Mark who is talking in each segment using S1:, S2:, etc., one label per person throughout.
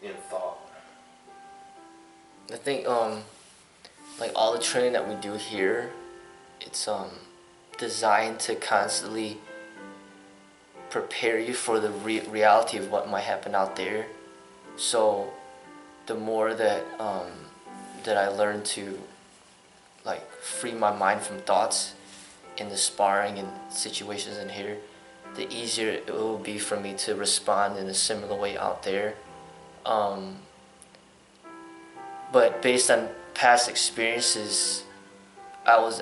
S1: in thought?
S2: I think like all the training that we do here, it's designed to constantly prepare you for the reality of what might happen out there. So the more that that I learn to like free my mind from thoughts in the sparring and situations in here, the easier it will be for me to respond in a similar way out there. But based on past experiences, I was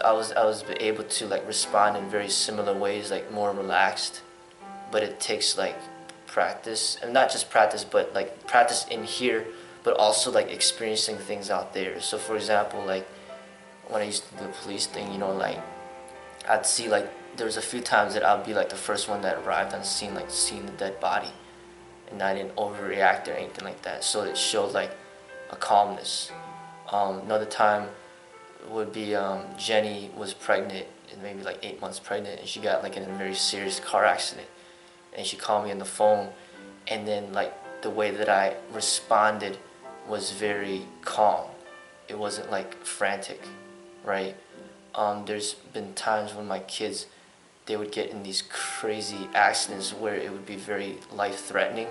S2: able to like respond in very similar ways, like more relaxed. But it takes like practice, and not just practice, but like practice in here, but also like experiencing things out there. So for example, like when I used to do the police thing, you know, like I'd see like there was a few times that I'd be like the first one that arrived on scene, like seeing the dead body, and I didn't overreact or anything like that. So it showed like a calmness. Another time would be Jenny was pregnant, and maybe like 8 months pregnant, and she got like in a very serious car accident, and she called me on the phone, and then like the way that I responded was very calm. It wasn't like frantic, right? There's been times when my kids, they would get in these crazy accidents where it would be very life-threatening,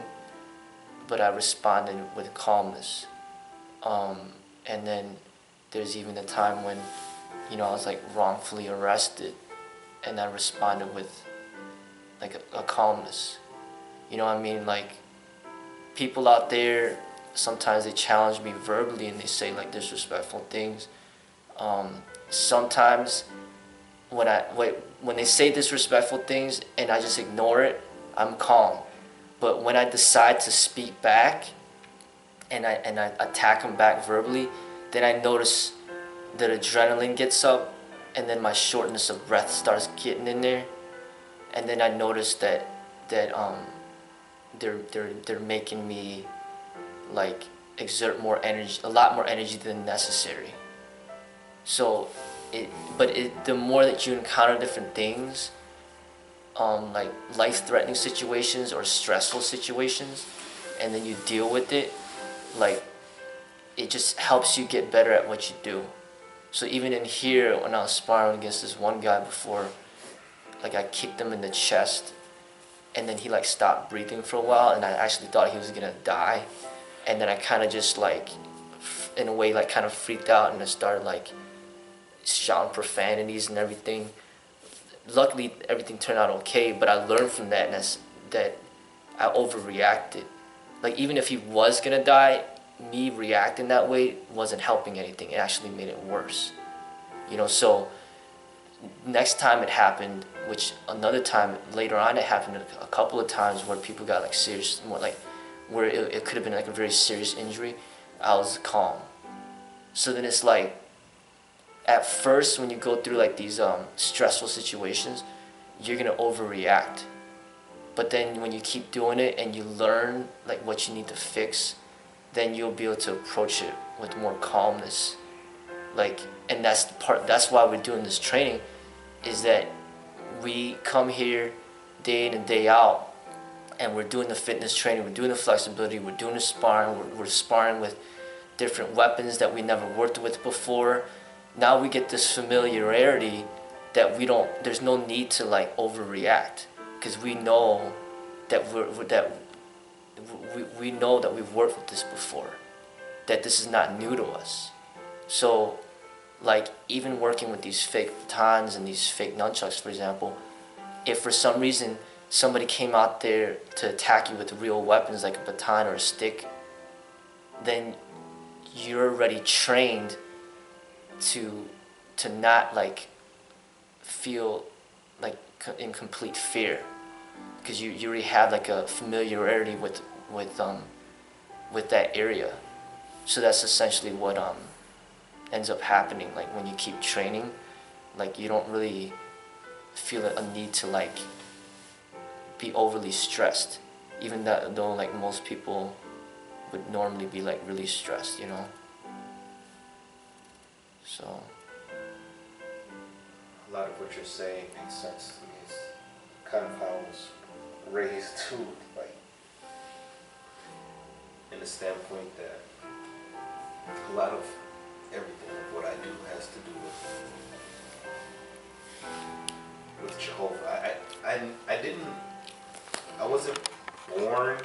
S2: but I responded with calmness. And then there's even a time when, you know, I was like wrongfully arrested, and I responded with like a calmness. You know what I mean? Like people out there, sometimes they challenge me verbally and they say like disrespectful things. Sometimes when they say disrespectful things and I just ignore it, I'm calm. But when I decide to speak back and I attack them back verbally, then I notice that adrenaline gets up, and then my shortness of breath starts getting in there, and then I notice that they're making me like exert more energy, a lot more energy than necessary. So the more that you encounter different things, like life-threatening situations or stressful situations, and then you deal with it, like it just helps you get better at what you do. So even in here, when I was sparring against this one guy before, like I kicked him in the chest, and then he like stopped breathing for a while, and I actually thought he was gonna die, and then I kind of just like, in a way, like kind of freaked out, and I started like shouting profanities and everything. Luckily, everything turned out okay, but I learned from that, and that I overreacted. Like even if he was gonna die, me reacting that way wasn't helping anything. It actually made it worse. You know, so next time it happened, which another time later on it happened a couple of times where people got like serious, more like where it could have been like a very serious injury, I was calm. So then it's like, at first when you go through like these stressful situations, you're gonna overreact. But then when you keep doing it and you learn like what you need to fix, then you'll be able to approach it with more calmness. Like, and that's why we're doing this training, is that we come here day in and day out, and we're doing the fitness training, we're doing the flexibility, we're doing the sparring, we're sparring with different weapons that we never worked with before. Now we get this familiarity that there's no need to like overreact, because we know that we know that we've worked with this before, that this is not new to us. So like even working with these fake batons and these fake nunchucks, for example, if for some reason somebody came out there to attack you with real weapons like a baton or a stick, then you're already trained to not like feel like in complete fear, because you already have like a familiarity with that area. So that's essentially what ends up happening. Like when you keep training, like you don't really feel a need to like be overly stressed, even though like most people would normally be like really stressed, you know. So
S1: A lot of what you're saying makes sense to me. It's kind of how I was raised too, like in a standpoint that a lot of everything of what I do has to do with Jehovah. I wasn't born